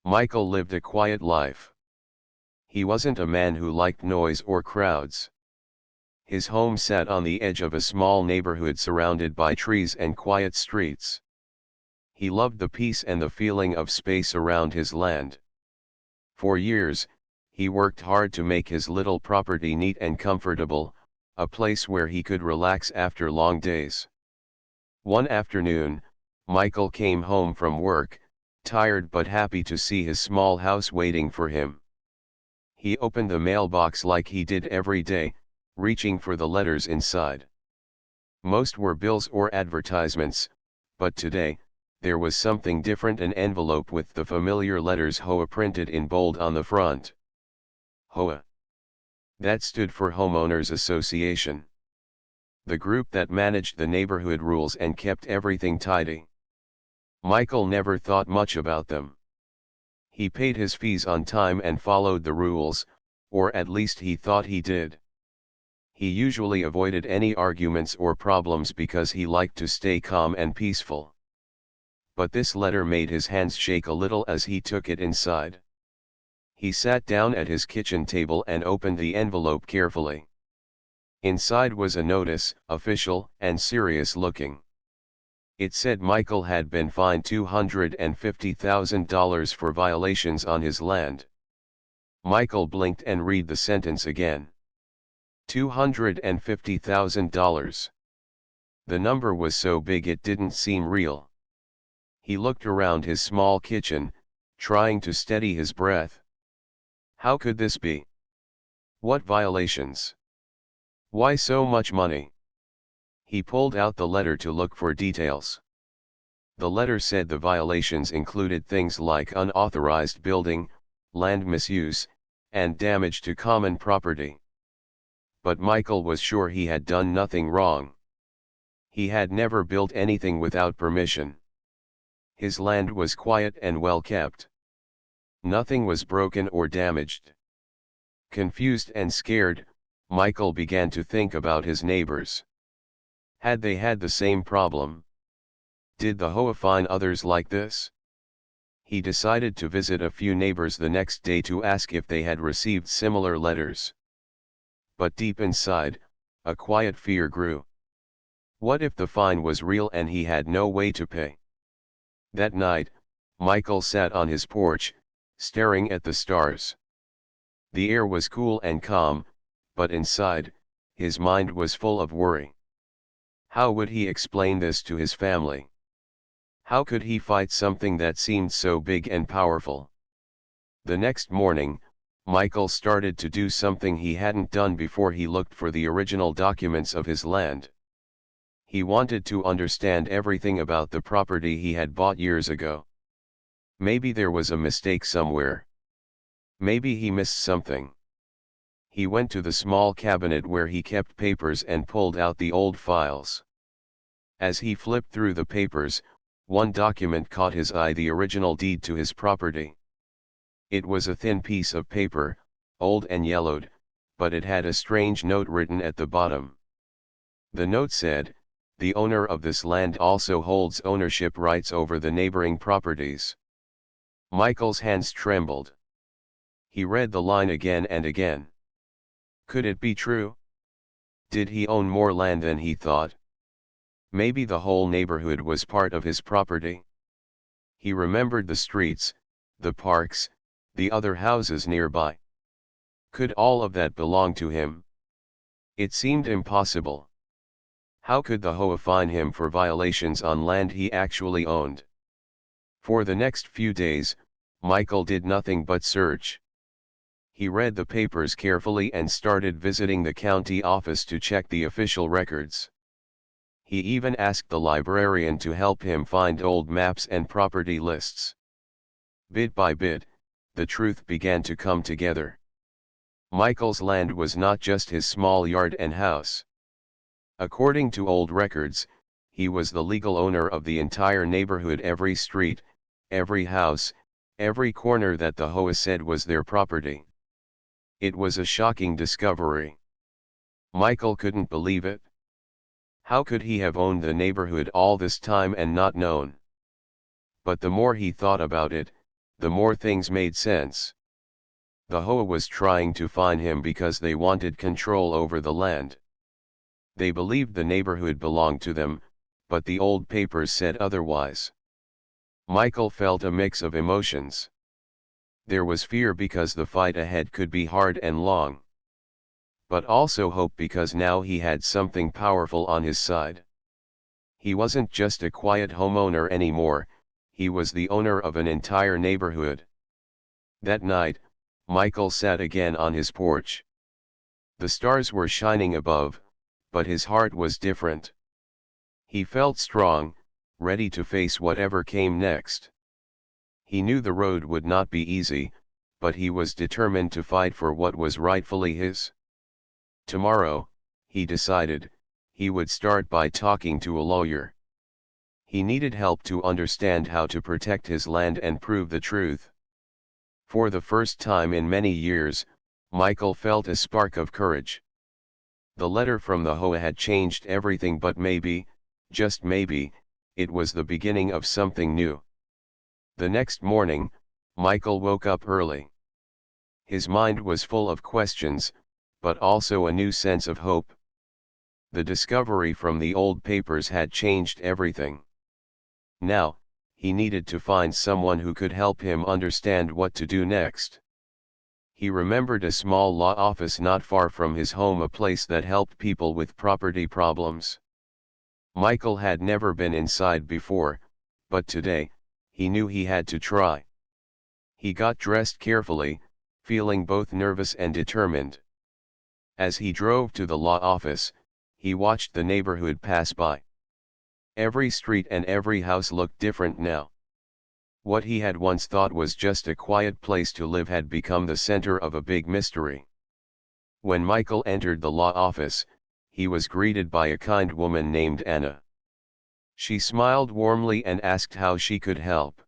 Michael lived a quiet life. He wasn't a man who liked noise or crowds. His home sat on the edge of a small neighborhood surrounded by trees and quiet streets. He loved the peace and the feeling of space around his land. For years, he worked hard to make his little property neat and comfortable, a place where he could relax after long days. One afternoon, Michael came home from work, tired but happy to see his small house waiting for him. He opened the mailbox like he did every day, reaching for the letters inside. Most were bills or advertisements, but today, there was something different: an envelope with the familiar letters HOA printed in bold on the front. HOA. That stood for Homeowners Association. The group that managed the neighborhood rules and kept everything tidy. Michael never thought much about them. He paid his fees on time and followed the rules, or at least he thought he did. He usually avoided any arguments or problems because he liked to stay calm and peaceful. But this letter made his hands shake a little as he took it inside. He sat down at his kitchen table and opened the envelope carefully. Inside was a notice, official and serious looking. It said Michael had been fined $250,000 for violations on his land. Michael blinked and read the sentence again. $250,000. The number was so big it didn't seem real. He looked around his small kitchen, trying to steady his breath. How could this be? What violations? Why so much money? He pulled out the letter to look for details. The letter said the violations included things like unauthorized building, land misuse, and damage to common property. But Michael was sure he had done nothing wrong. He had never built anything without permission. His land was quiet and well kept. Nothing was broken or damaged. Confused and scared, Michael began to think about his neighbors. Had they had the same problem? Did the HOA fine others like this? He decided to visit a few neighbors the next day to ask if they had received similar letters. But deep inside, a quiet fear grew. What if the fine was real and he had no way to pay? That night, Michael sat on his porch, staring at the stars. The air was cool and calm, but inside, his mind was full of worry. How would he explain this to his family? How could he fight something that seemed so big and powerful? The next morning, Michael started to do something he hadn't done before. He looked for the original documents of his land. He wanted to understand everything about the property he had bought years ago. Maybe there was a mistake somewhere. Maybe he missed something. He went to the small cabinet where he kept papers and pulled out the old files. As he flipped through the papers, one document caught his eye: the original deed to his property. It was a thin piece of paper, old and yellowed, but it had a strange note written at the bottom. The note said, "The owner of this land also holds ownership rights over the neighboring properties." Michael's hands trembled. He read the line again and again. Could it be true? Did he own more land than he thought? Maybe the whole neighborhood was part of his property. He remembered the streets, the parks, the other houses nearby. Could all of that belong to him? It seemed impossible. How could the HOA fine him for violations on land he actually owned? For the next few days, Michael did nothing but search. He read the papers carefully and started visiting the county office to check the official records. He even asked the librarian to help him find old maps and property lists. Bit by bit, the truth began to come together. Michael's land was not just his small yard and house. According to old records, he was the legal owner of the entire neighborhood: every street, every house, every corner that the HOA said was their property. It was a shocking discovery. Michael couldn't believe it. How could he have owned the neighborhood all this time and not known? But the more he thought about it, the more things made sense. The HOA was trying to fine him because they wanted control over the land. They believed the neighborhood belonged to them, but the old papers said otherwise. Michael felt a mix of emotions. There was fear because the fight ahead could be hard and long. But also hope because now he had something powerful on his side. He wasn't just a quiet homeowner anymore, he was the owner of an entire neighborhood. That night, Michael sat again on his porch. The stars were shining above, but his heart was different. He felt strong, ready to face whatever came next. He knew the road would not be easy, but he was determined to fight for what was rightfully his. Tomorrow, he decided, he would start by talking to a lawyer. He needed help to understand how to protect his land and prove the truth. For the first time in many years, Michael felt a spark of courage. The letter from the HOA had changed everything, but maybe, just maybe, it was the beginning of something new. The next morning, Michael woke up early. His mind was full of questions, but also a new sense of hope. The discovery from the old papers had changed everything. Now, he needed to find someone who could help him understand what to do next. He remembered a small law office not far from his home, a place that helped people with property problems. Michael had never been inside before, but today, he knew he had to try. He got dressed carefully, feeling both nervous and determined. As he drove to the law office, he watched the neighborhood pass by. Every street and every house looked different now. What he had once thought was just a quiet place to live had become the center of a big mystery. When Michael entered the law office, he was greeted by a kind woman named Anna. She smiled warmly and asked how she could help.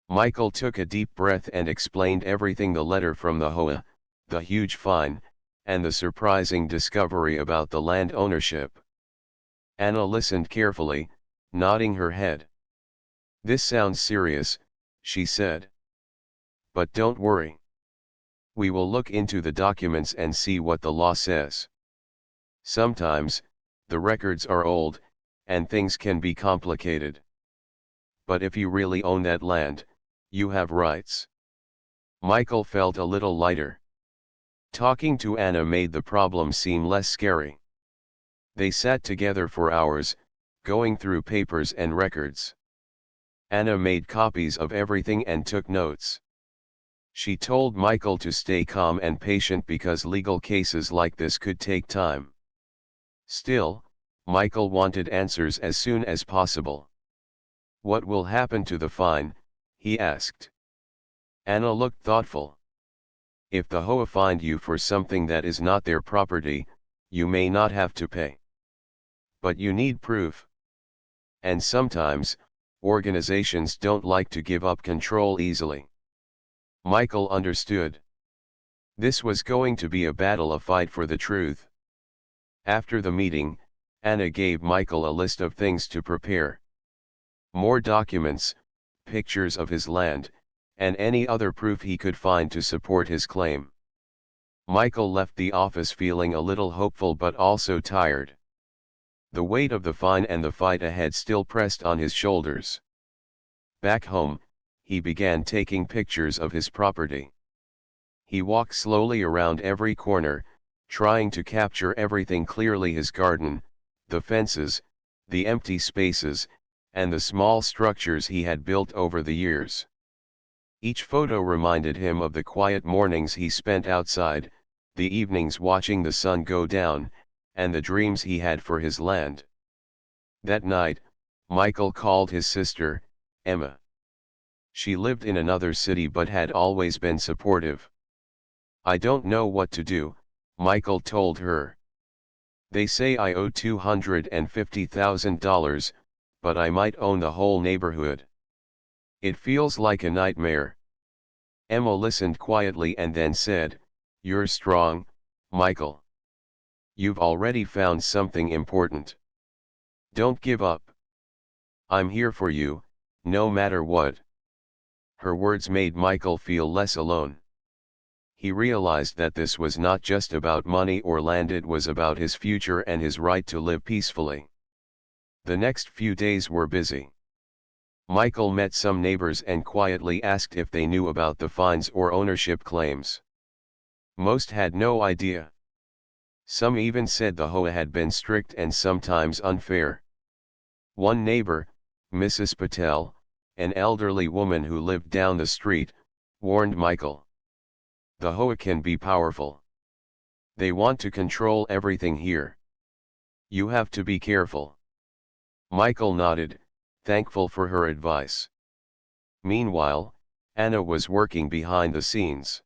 Michael took a deep breath and explained everything: the letter from the HOA, the huge fine, and the surprising discovery about the land ownership. Anna listened carefully, nodding her head. "This sounds serious," she said. "But don't worry. We will look into the documents and see what the law says. Sometimes, the records are old, and things can be complicated. But if you really own that land, you have rights." Michael felt a little lighter. Talking to Anna made the problem seem less scary. They sat together for hours, going through papers and records. Anna made copies of everything and took notes. She told Michael to stay calm and patient because legal cases like this could take time. Still, Michael wanted answers as soon as possible. "What will happen to the fine?" he asked. Anna looked thoughtful. "If the HOA fined you for something that is not their property, you may not have to pay. But you need proof. And sometimes, organizations don't like to give up control easily." Michael understood. This was going to be a battle, a fight for the truth. After the meeting, Anna gave Michael a list of things to prepare. More documents, pictures of his land, and any other proof he could find to support his claim. Michael left the office feeling a little hopeful but also tired. The weight of the fine and the fight ahead still pressed on his shoulders. Back home, he began taking pictures of his property. He walked slowly around every corner, trying to capture everything clearly: his garden, the fences, the empty spaces, and the small structures he had built over the years. Each photo reminded him of the quiet mornings he spent outside, the evenings watching the sun go down, and the dreams he had for his land. That night, Michael called his sister, Emma. She lived in another city but had always been supportive. "I don't know what to do," Michael told her. "They say I owe $250,000, but I might own the whole neighborhood. It feels like a nightmare." Emma listened quietly and then said, "You're strong, Michael. You've already found something important. Don't give up. I'm here for you, no matter what." Her words made Michael feel less alone. He realized that this was not just about money or land, it was about his future and his right to live peacefully. The next few days were busy. Michael met some neighbors and quietly asked if they knew about the fines or ownership claims. Most had no idea. Some even said the HOA had been strict and sometimes unfair. One neighbor, Mrs. Patel, an elderly woman who lived down the street, warned Michael. The HOA can be powerful. They want to control everything here. You have to be careful. Michael nodded, thankful for her advice. Meanwhile, Anna was working behind the scenes.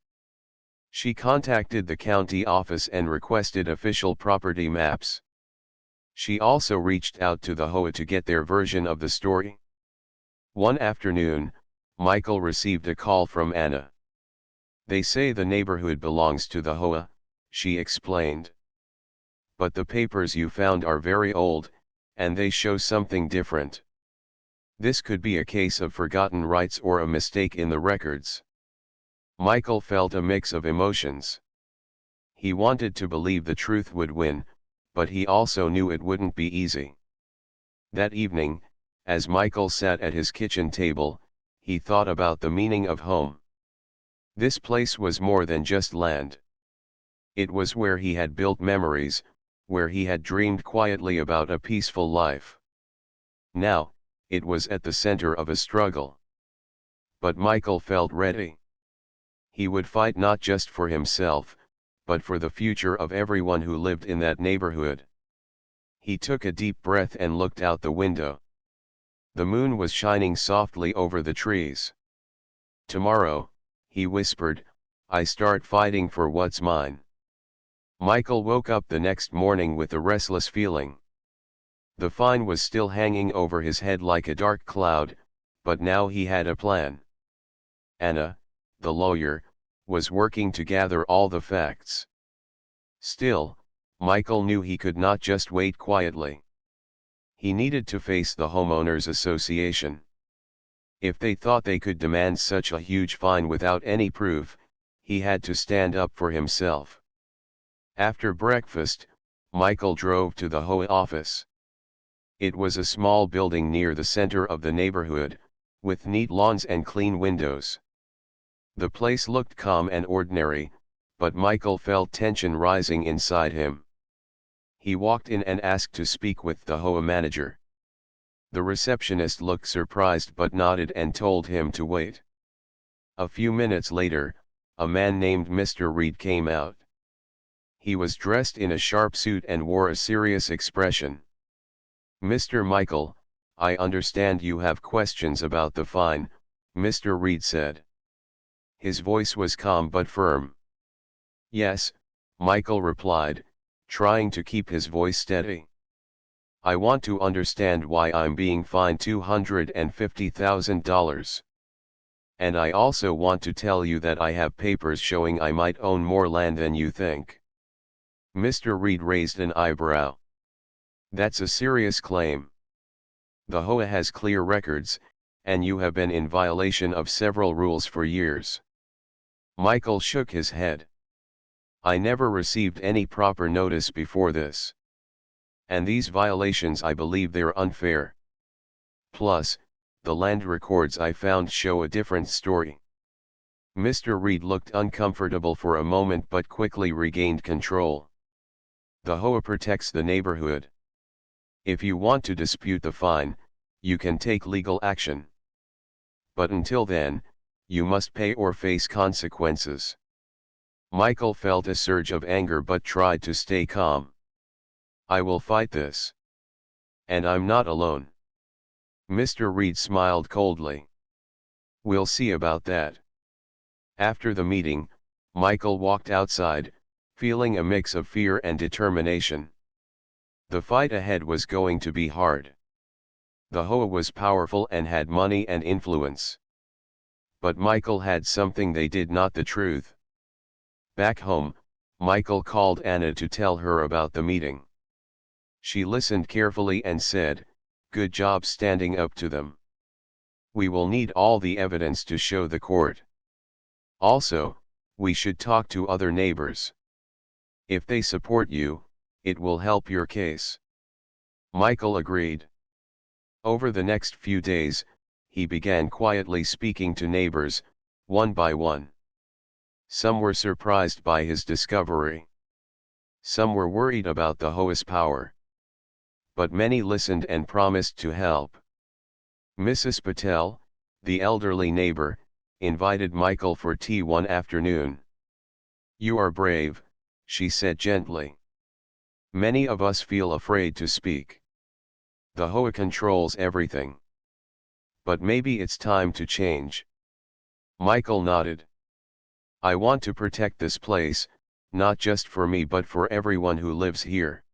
She contacted the county office and requested official property maps. She also reached out to the HOA to get their version of the story. One afternoon, Michael received a call from Anna. They say the neighborhood belongs to the HOA, she explained. But the papers you found are very old, and they show something different. This could be a case of forgotten rights or a mistake in the records. Michael felt a mix of emotions. He wanted to believe the truth would win, but he also knew it wouldn't be easy. That evening, as Michael sat at his kitchen table, he thought about the meaning of home. This place was more than just land. It was where he had built memories, where he had dreamed quietly about a peaceful life. Now, it was at the center of a struggle. But Michael felt ready. He would fight not just for himself, but for the future of everyone who lived in that neighborhood. He took a deep breath and looked out the window. The moon was shining softly over the trees. Tomorrow, he whispered, I start fighting for what's mine. Michael woke up the next morning with a restless feeling. The fine was still hanging over his head like a dark cloud, but now he had a plan. Anna, the lawyer, was working to gather all the facts. Still, Michael knew he could not just wait quietly. He needed to face the homeowners association. If they thought they could demand such a huge fine without any proof, he had to stand up for himself. After breakfast, Michael drove to the HOA office. It was a small building near the center of the neighborhood, with neat lawns and clean windows. The place looked calm and ordinary, but Michael felt tension rising inside him. He walked in and asked to speak with the HOA manager. The receptionist looked surprised but nodded and told him to wait. A few minutes later, a man named Mr. Reed came out. He was dressed in a sharp suit and wore a serious expression. Mr. Michael, I understand you have questions about the fine, Mr. Reed said. His voice was calm but firm. Yes, Michael replied, trying to keep his voice steady. I want to understand why I'm being fined $250,000. And I also want to tell you that I have papers showing I might own more land than you think. Mr. Reed raised an eyebrow. That's a serious claim. The HOA has clear records, and you have been in violation of several rules for years. Michael shook his head. I never received any proper notice before this. And these violations, I believe they're unfair. Plus, the land records I found show a different story. Mr. Reed looked uncomfortable for a moment but quickly regained control. The HOA protects the neighborhood. If you want to dispute the fine, you can take legal action. But until then, you must pay or face consequences. Michael felt a surge of anger but tried to stay calm. I will fight this. And I'm not alone. Mr. Reed smiled coldly. We'll see about that. After the meeting, Michael walked outside, feeling a mix of fear and determination. The fight ahead was going to be hard. The HOA was powerful and had money and influence. But Michael had something they did not: the truth. Back home, Michael called Anna to tell her about the meeting. She listened carefully and said, "Good job standing up to them. We will need all the evidence to show the court. Also, we should talk to other neighbors. If they support you, it will help your case. Michael agreed. Over the next few days, he began quietly speaking to neighbors, one by one. Some were surprised by his discovery. Some were worried about the HOA's power. But many listened and promised to help. Mrs. Patel, the elderly neighbor, invited Michael for tea one afternoon. "You are brave," she said gently. "Many of us feel afraid to speak. The HOA controls everything. But maybe it's time to change." Michael nodded. "I want to protect this place, not just for me but for everyone who lives here."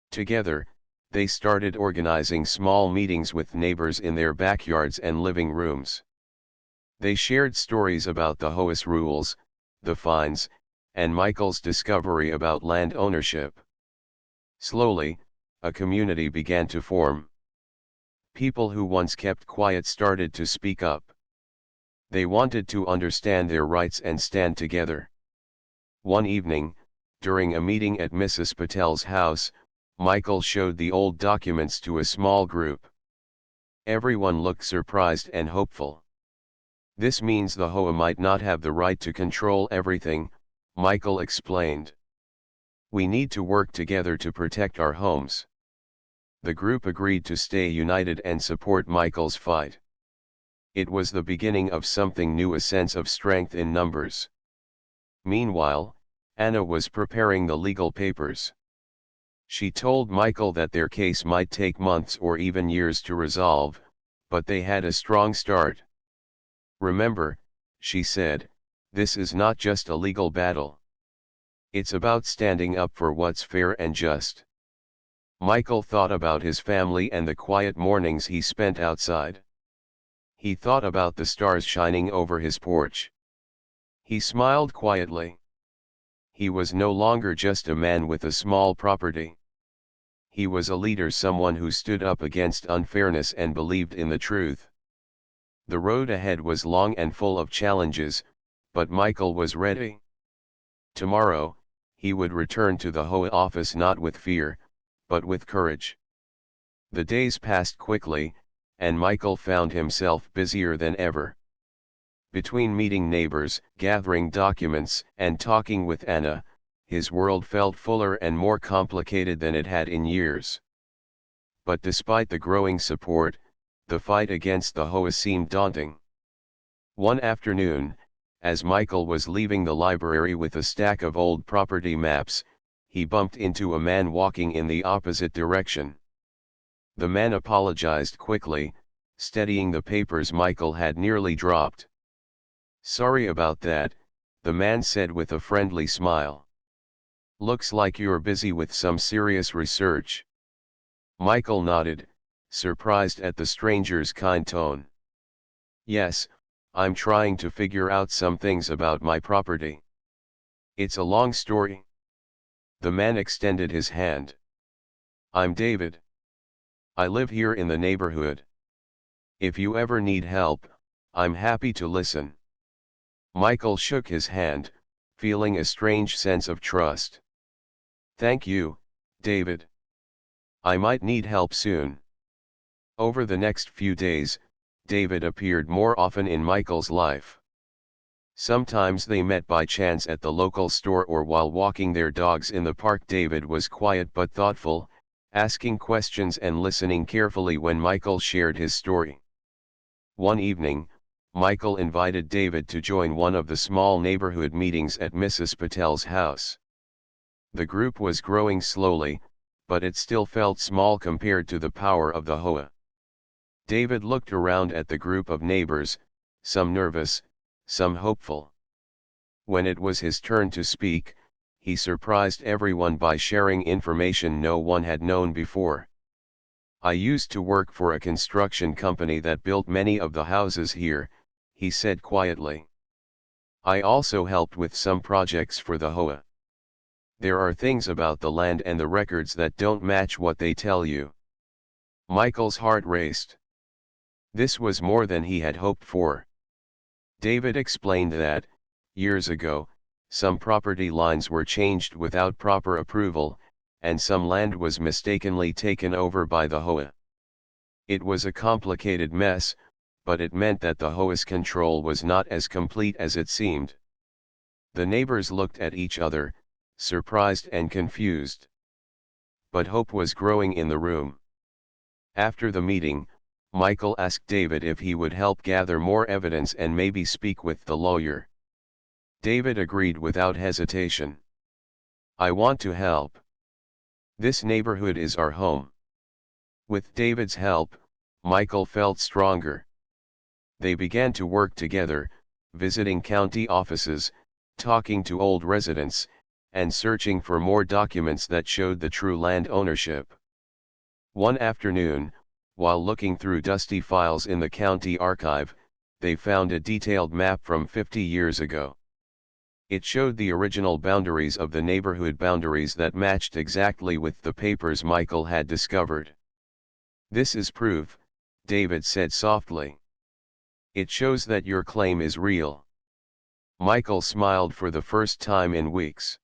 Together, they started organizing small meetings with neighbors in their backyards and living rooms. They shared stories about the HOA's rules, the fines, and Michael's discovery about land ownership. Slowly, a community began to form. People who once kept quiet started to speak up. They wanted to understand their rights and stand together. One evening, during a meeting at Mrs. Patel's house, Michael showed the old documents to a small group. Everyone looked surprised and hopeful. "This means the HOA might not have the right to control everything," Michael explained. "We need to work together to protect our homes." The group agreed to stay united and support Michael's fight. It was the beginning of something new, a sense of strength in numbers. Meanwhile, Anna was preparing the legal papers. She told Michael that their case might take months or even years to resolve, but they had a strong start. "Remember," she said, "this is not just a legal battle. It's about standing up for what's fair and just." Michael thought about his family and the quiet mornings he spent outside. He thought about the stars shining over his porch. He smiled quietly. He was no longer just a man with a small property. He was a leader, someone who stood up against unfairness and believed in the truth. The road ahead was long and full of challenges, but Michael was ready. Tomorrow, he would return to the HOA office not with fear, but with courage. The days passed quickly, and Michael found himself busier than ever. Between meeting neighbors, gathering documents, and talking with Anna, his world felt fuller and more complicated than it had in years. But despite the growing support, the fight against the HOA seemed daunting. One afternoon, as Michael was leaving the library with a stack of old property maps, he bumped into a man walking in the opposite direction. The man apologized quickly, steadying the papers Michael had nearly dropped. "Sorry about that," the man said with a friendly smile. "Looks like you're busy with some serious research." Michael nodded, surprised at the stranger's kind tone. "Yes, I'm trying to figure out some things about my property." "It's a long story." The man extended his hand. "I'm David. I live here in the neighborhood. If you ever need help, I'm happy to listen." Michael shook his hand, feeling a strange sense of trust. "Thank you, David. I might need help soon." Over the next few days, David appeared more often in Michael's life. Sometimes they met by chance at the local store or while walking their dogs in the park. David was quiet but thoughtful, asking questions and listening carefully when Michael shared his story. One evening, Michael invited David to join one of the small neighborhood meetings at Mrs. Patel's house. The group was growing slowly, but it still felt small compared to the power of the HOA. David looked around at the group of neighbors, some nervous, some hopeful. When it was his turn to speak, he surprised everyone by sharing information no one had known before. "I used to work for a construction company that built many of the houses here," he said quietly. "I also helped with some projects for the HOA. There are things about the land and the records that don't match what they tell you." Michael's heart raced. This was more than he had hoped for. David explained that, years ago, some property lines were changed without proper approval, and some land was mistakenly taken over by the HOA. It was a complicated mess, but it meant that the HOA's control was not as complete as it seemed. The neighbors looked at each other, surprised and confused. But hope was growing in the room. After the meeting, Michael asked David if he would help gather more evidence and maybe speak with the lawyer. David agreed without hesitation. "I want to help. This neighborhood is our home." With David's help, Michael felt stronger. They began to work together, visiting county offices, talking to old residents, and searching for more documents that showed the true land ownership. One afternoon, while looking through dusty files in the county archive, they found a detailed map from 50 years ago. It showed the original boundaries of the neighborhood, boundaries that matched exactly with the papers Michael had discovered. "This is proof," David said softly. "It shows that your claim is real." Michael smiled for the first time in weeks.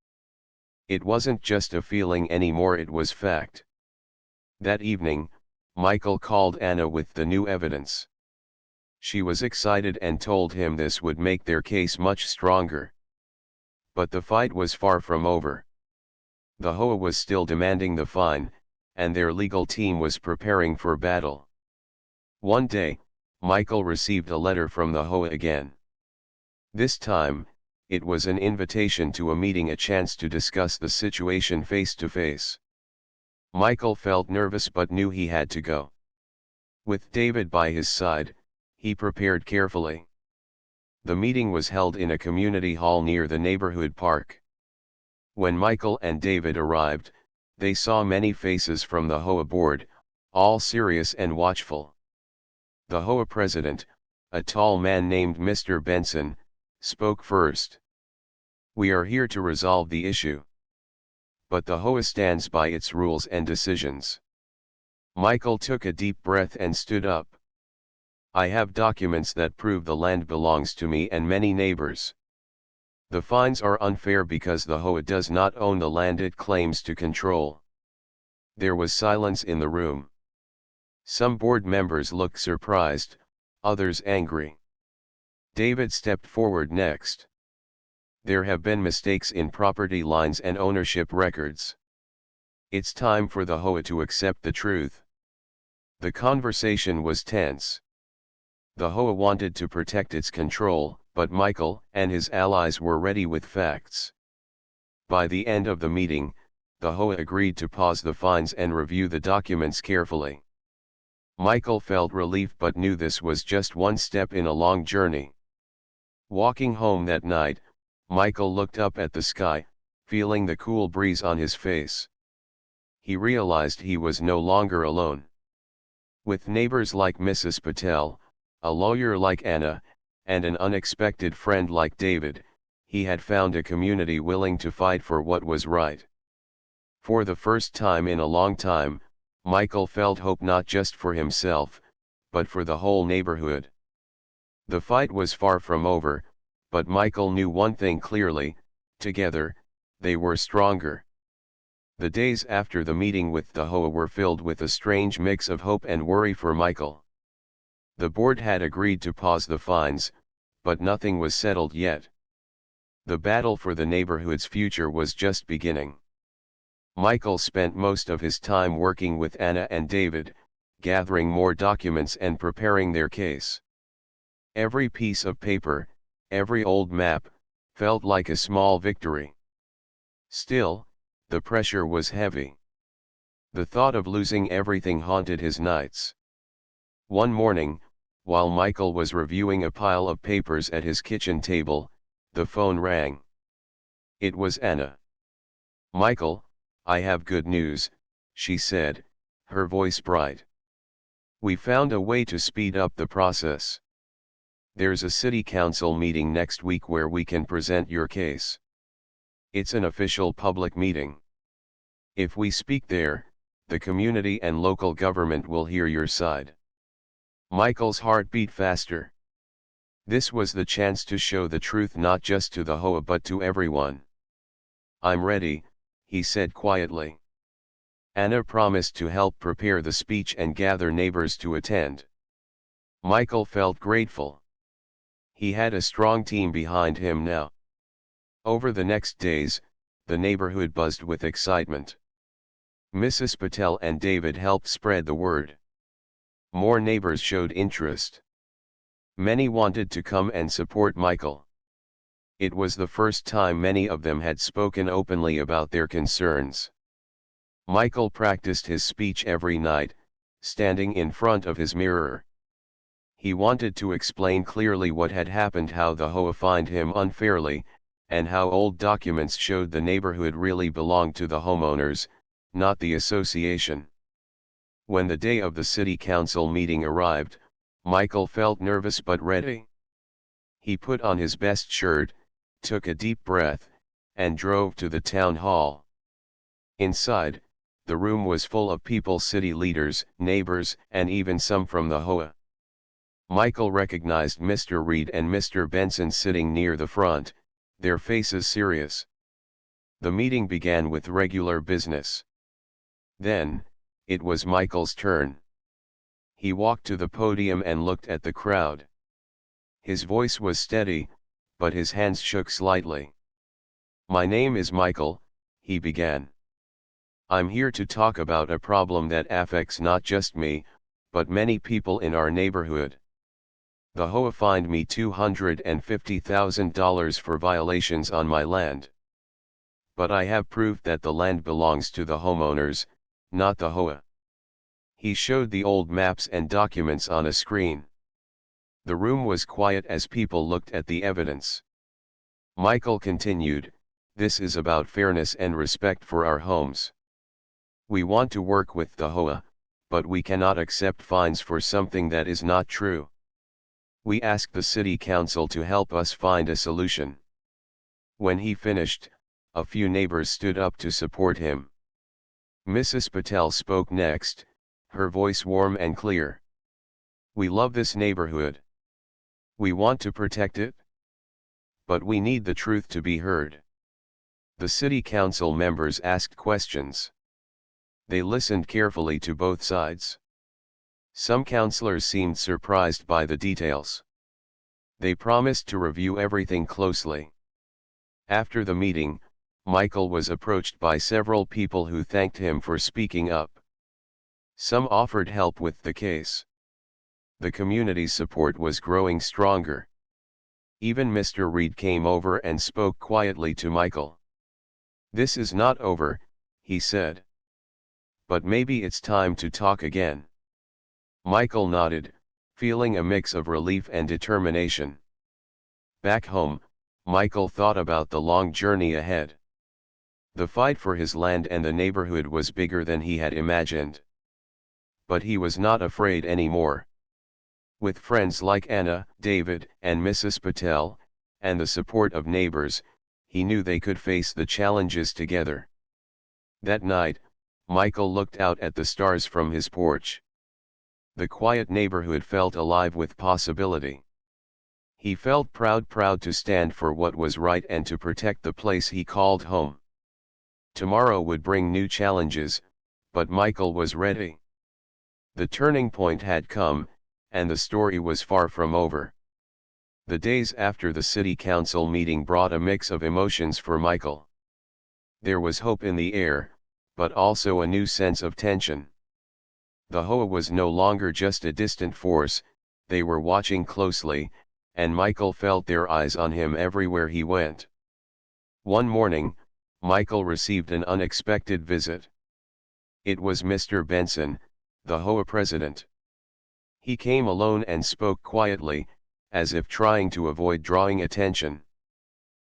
It wasn't just a feeling anymore, it was fact. That evening, Michael called Anna with the new evidence. She was excited and told him this would make their case much stronger. But the fight was far from over. The HOA was still demanding the fine, and their legal team was preparing for battle. One day, Michael received a letter from the HOA again. This time, it was an invitation to a meeting, a chance to discuss the situation face to face. Michael felt nervous but knew he had to go. With David by his side, he prepared carefully. The meeting was held in a community hall near the neighborhood park. When Michael and David arrived, they saw many faces from the HOA board, all serious and watchful. The HOA president, a tall man named Mr. Benson, spoke first. "We are here to resolve the issue. But the HOA stands by its rules and decisions." Michael took a deep breath and stood up. "I have documents that prove the land belongs to me and many neighbors. The fines are unfair because the HOA does not own the land it claims to control." There was silence in the room. Some board members looked surprised, others angry. David stepped forward next. "There have been mistakes in property lines and ownership records. It's time for the HOA to accept the truth." The conversation was tense. The HOA wanted to protect its control, but Michael and his allies were ready with facts. By the end of the meeting, the HOA agreed to pause the fines and review the documents carefully. Michael felt relief but knew this was just one step in a long journey. Walking home that night, Michael looked up at the sky, feeling the cool breeze on his face. He realized he was no longer alone. With neighbors like Mrs. Patel, a lawyer like Anna, and an unexpected friend like David, he had found a community willing to fight for what was right. For the first time in a long time, Michael felt hope not just for himself, but for the whole neighborhood. The fight was far from over, but Michael knew one thing clearly: together, they were stronger. The days after the meeting with the HOA were filled with a strange mix of hope and worry for Michael. The board had agreed to pause the fines, but nothing was settled yet. The battle for the neighborhood's future was just beginning. Michael spent most of his time working with Anna and David, gathering more documents and preparing their case. Every piece of paper, every old map, felt like a small victory. Still, the pressure was heavy. The thought of losing everything haunted his nights. One morning, while Michael was reviewing a pile of papers at his kitchen table, the phone rang. It was Anna. "Michael, I have good news," she said, her voice bright. "We found a way to speed up the process. There's a city council meeting next week where we can present your case. It's an official public meeting. If we speak there, the community and local government will hear your side. Michael's heart beat faster. This was the chance to show the truth not just to the HOA but to everyone. "I'm ready," he said quietly. Anna promised to help prepare the speech and gather neighbors to attend. Michael felt grateful. He had a strong team behind him now. Over the next days, the neighborhood buzzed with excitement. Mrs. Patel and David helped spread the word. More neighbors showed interest. Many wanted to come and support Michael. It was the first time many of them had spoken openly about their concerns. Michael practiced his speech every night, standing in front of his mirror. He wanted to explain clearly what had happened, how the HOA fined him unfairly, and how old documents showed the neighborhood really belonged to the homeowners, not the association. When the day of the city council meeting arrived, Michael felt nervous but ready. He put on his best shirt, took a deep breath, and drove to the town hall. Inside, the room was full of people, city leaders, neighbors, and even some from the HOA. Michael recognized Mr. Reed and Mr. Benson sitting near the front, their faces serious. The meeting began with regular business. Then, it was Michael's turn. He walked to the podium and looked at the crowd. His voice was steady, but his hands shook slightly. "My name is Michael," he began. "I'm here to talk about a problem that affects not just me, but many people in our neighborhood. The HOA fined me $250,000 for violations on my land. But I have proof that the land belongs to the homeowners, not the HOA." He showed the old maps and documents on a screen. The room was quiet as people looked at the evidence. Michael continued, "This is about fairness and respect for our homes. We want to work with the HOA, but we cannot accept fines for something that is not true. We ask the city council to help us find a solution." When he finished, a few neighbors stood up to support him. Mrs. Patel spoke next, her voice warm and clear. "We love this neighborhood. We want to protect it. But we need the truth to be heard." The city council members asked questions. They listened carefully to both sides. Some councilors seemed surprised by the details. They promised to review everything closely. After the meeting, Michael was approached by several people who thanked him for speaking up. Some offered help with the case. The community's support was growing stronger. Even Mr. Reed came over and spoke quietly to Michael. "This is not over," he said. "But maybe it's time to talk again." Michael nodded, feeling a mix of relief and determination. Back home, Michael thought about the long journey ahead. The fight for his land and the neighborhood was bigger than he had imagined. But he was not afraid anymore. With friends like Anna, David, and Mrs. Patel, and the support of neighbors, he knew they could face the challenges together. That night, Michael looked out at the stars from his porch. The quiet neighborhood felt alive with possibility. He felt proud to stand for what was right and to protect the place he called home. Tomorrow would bring new challenges, but Michael was ready. The turning point had come, and the story was far from over. The days after the city council meeting brought a mix of emotions for Michael. There was hope in the air, but also a new sense of tension. The HOA was no longer just a distant force, they were watching closely, and Michael felt their eyes on him everywhere he went. One morning, Michael received an unexpected visit. It was Mr. Benson, the HOA president. He came alone and spoke quietly, as if trying to avoid drawing attention.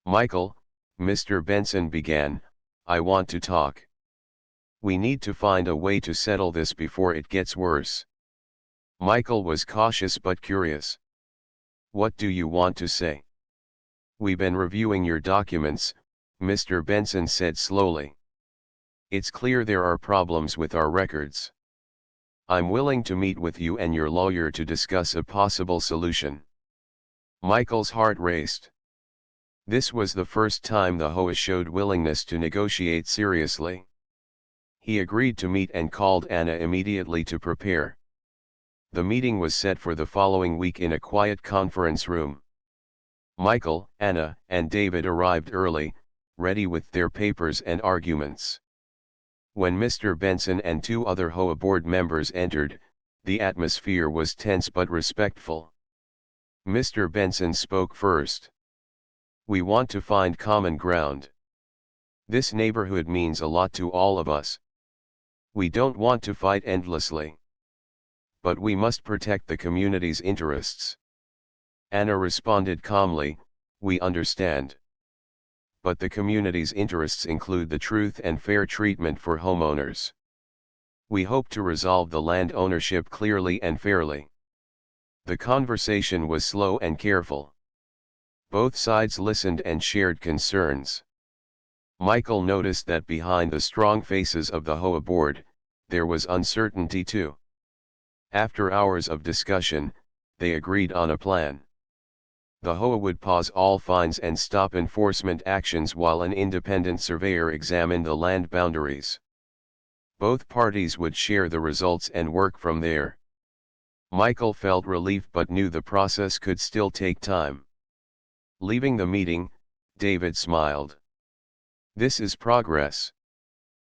"Michael," Mr. Benson began, "I want to talk. We need to find a way to settle this before it gets worse." Michael was cautious but curious. "What do you want to say?" "We've been reviewing your documents," Mr. Benson said slowly. "It's clear there are problems with our records. I'm willing to meet with you and your lawyer to discuss a possible solution. Michael's heart raced. This was the first time the HOA showed willingness to negotiate seriously. He agreed to meet and called Anna immediately to prepare. The meeting was set for the following week in a quiet conference room. Michael, Anna, and David arrived early, ready with their papers and arguments. When Mr. Benson and two other HOA board members entered, the atmosphere was tense but respectful. Mr. Benson spoke first. We want to find common ground. This neighborhood means a lot to all of us. We don't want to fight endlessly. But we must protect the community's interests. Anna responded calmly, we understand. But the community's interests include the truth and fair treatment for homeowners. We hope to resolve the land ownership clearly and fairly. The conversation was slow and careful. Both sides listened and shared concerns. Michael noticed that behind the strong faces of the HOA board, there was uncertainty too. After hours of discussion, they agreed on a plan. The HOA would pause all fines and stop enforcement actions while an independent surveyor examined the land boundaries. Both parties would share the results and work from there. Michael felt relief but knew the process could still take time. Leaving the meeting, David smiled. This is progress.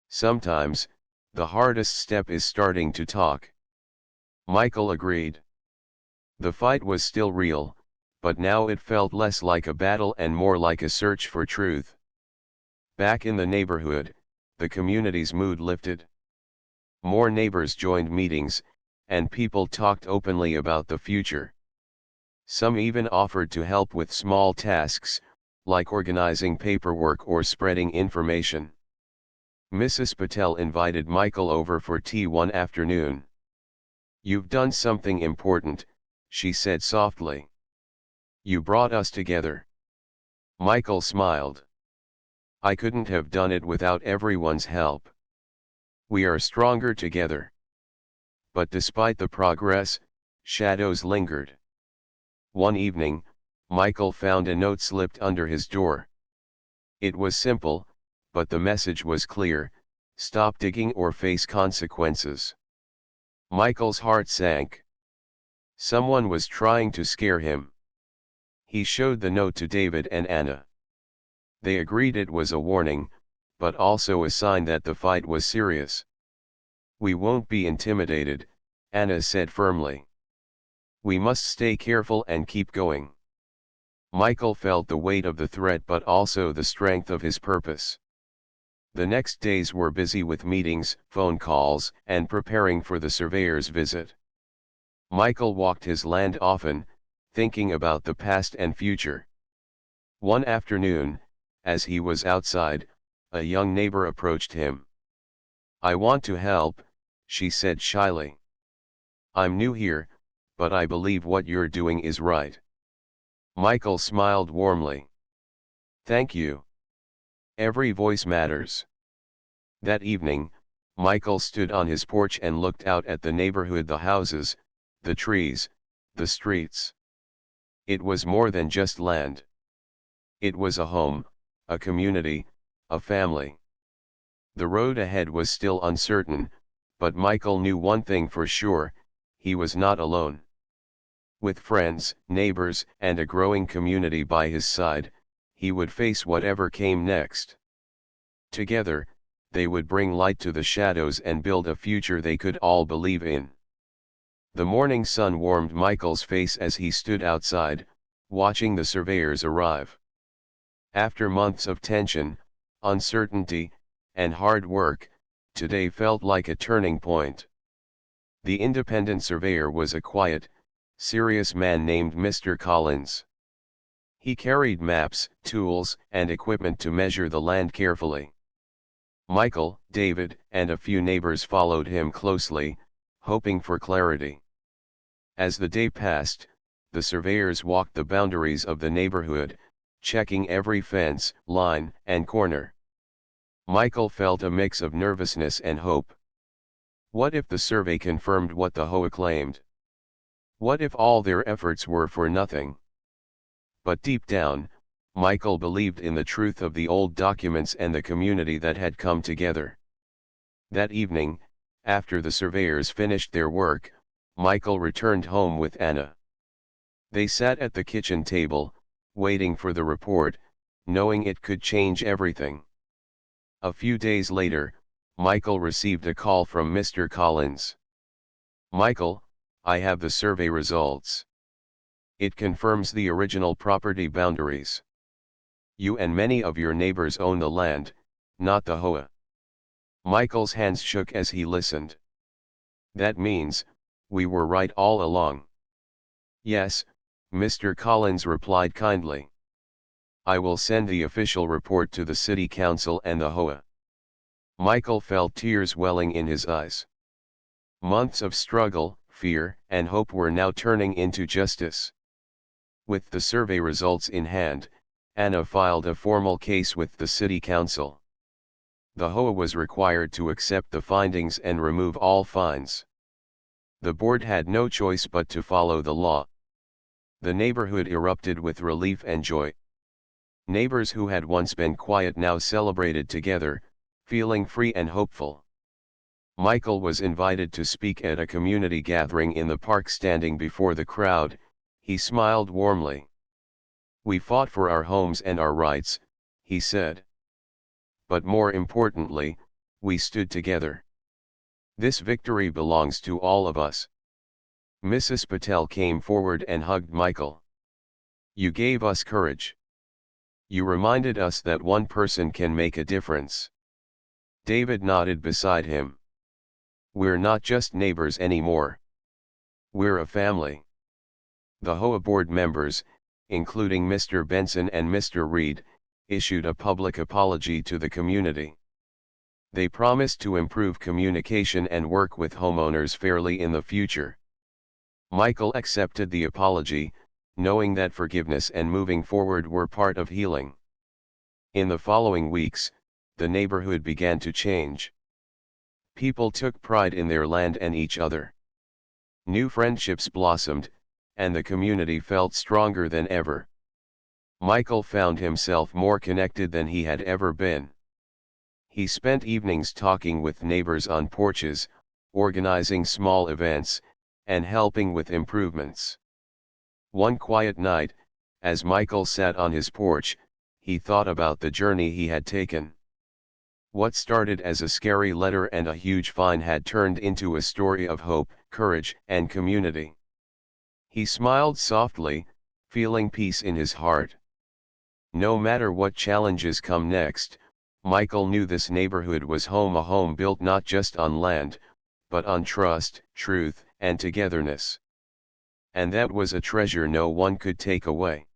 Sometimes, the hardest step is starting to talk. Michael agreed. The fight was still real, but now it felt less like a battle and more like a search for truth. Back in the neighborhood, the community's mood lifted. More neighbors joined meetings, and people talked openly about the future. Some even offered to help with small tasks, like organizing paperwork or spreading information. Mrs. Patel invited Michael over for tea one afternoon. You've done something important, she said softly. You brought us together. Michael smiled. I couldn't have done it without everyone's help. We are stronger together. But despite the progress, shadows lingered. One evening, Michael found a note slipped under his door. It was simple, but the message was clear: stop digging or face consequences. Michael's heart sank. Someone was trying to scare him. He showed the note to David and Anna. They agreed it was a warning, but also a sign that the fight was serious. We won't be intimidated, Anna said firmly. We must stay careful and keep going. Michael felt the weight of the threat but also the strength of his purpose. The next days were busy with meetings, phone calls, and preparing for the surveyor's visit. Michael walked his land often, thinking about the past and future. One afternoon, as he was outside, a young neighbor approached him. I want to help, she said shyly. I'm new here, but I believe what you're doing is right. Michael smiled warmly. Thank you. Every voice matters. That evening, Michael stood on his porch and looked out at the neighborhood, the houses, the trees, the streets. It was more than just land. It was a home, a community, a family. The road ahead was still uncertain, but Michael knew one thing for sure: he was not alone. With friends, neighbors, and a growing community by his side, he would face whatever came next. Together, they would bring light to the shadows and build a future they could all believe in. The morning sun warmed Michael's face as he stood outside, watching the surveyors arrive. After months of tension, uncertainty, and hard work, today felt like a turning point. The independent surveyor was a quiet, serious man named Mr. Collins. He carried maps, tools, and equipment to measure the land carefully. Michael, David, and a few neighbors followed him closely, hoping for clarity. As the day passed, the surveyors walked the boundaries of the neighborhood, checking every fence, line, and corner. Michael felt a mix of nervousness and hope. What if the survey confirmed what the HOA claimed? What if all their efforts were for nothing? But deep down, Michael believed in the truth of the old documents and the community that had come together. That evening, after the surveyors finished their work, Michael returned home with Anna. They sat at the kitchen table, waiting for the report, knowing it could change everything. A few days later, Michael received a call from Mr. Collins. "Michael, I have the survey results. It confirms the original property boundaries. You and many of your neighbors own the land, not the HOA." Michael's hands shook as he listened. "That means, we were right all along." "Yes," Mr. Collins replied kindly. "I will send the official report to the city council and the HOA." Michael felt tears welling in his eyes. Months of struggle, fear, and hope were now turning into justice. With the survey results in hand, Anna filed a formal case with the city council. The HOA was required to accept the findings and remove all fines. The board had no choice but to follow the law. The neighborhood erupted with relief and joy. Neighbors who had once been quiet now celebrated together, feeling free and hopeful. Michael was invited to speak at a community gathering in the park. Standing before the crowd, he smiled warmly. "We fought for our homes and our rights," he said. "But more importantly, we stood together. This victory belongs to all of us." Mrs. Patel came forward and hugged Michael. "You gave us courage. You reminded us that one person can make a difference." David nodded beside him. "We're not just neighbors anymore. We're a family." The HOA board members, including Mr. Benson and Mr. Reed, issued a public apology to the community. They promised to improve communication and work with homeowners fairly in the future. Michael accepted the apology, knowing that forgiveness and moving forward were part of healing. In the following weeks, the neighborhood began to change. People took pride in their land and each other. New friendships blossomed, and the community felt stronger than ever. Michael found himself more connected than he had ever been. He spent evenings talking with neighbors on porches, organizing small events, and helping with improvements. One quiet night, as Michael sat on his porch, he thought about the journey he had taken. What started as a scary letter and a huge fine had turned into a story of hope, courage, and community. He smiled softly, feeling peace in his heart. No matter what challenges come next, Michael knew this neighborhood was home, a home built not just on land, but on trust, truth, and togetherness. And that was a treasure no one could take away.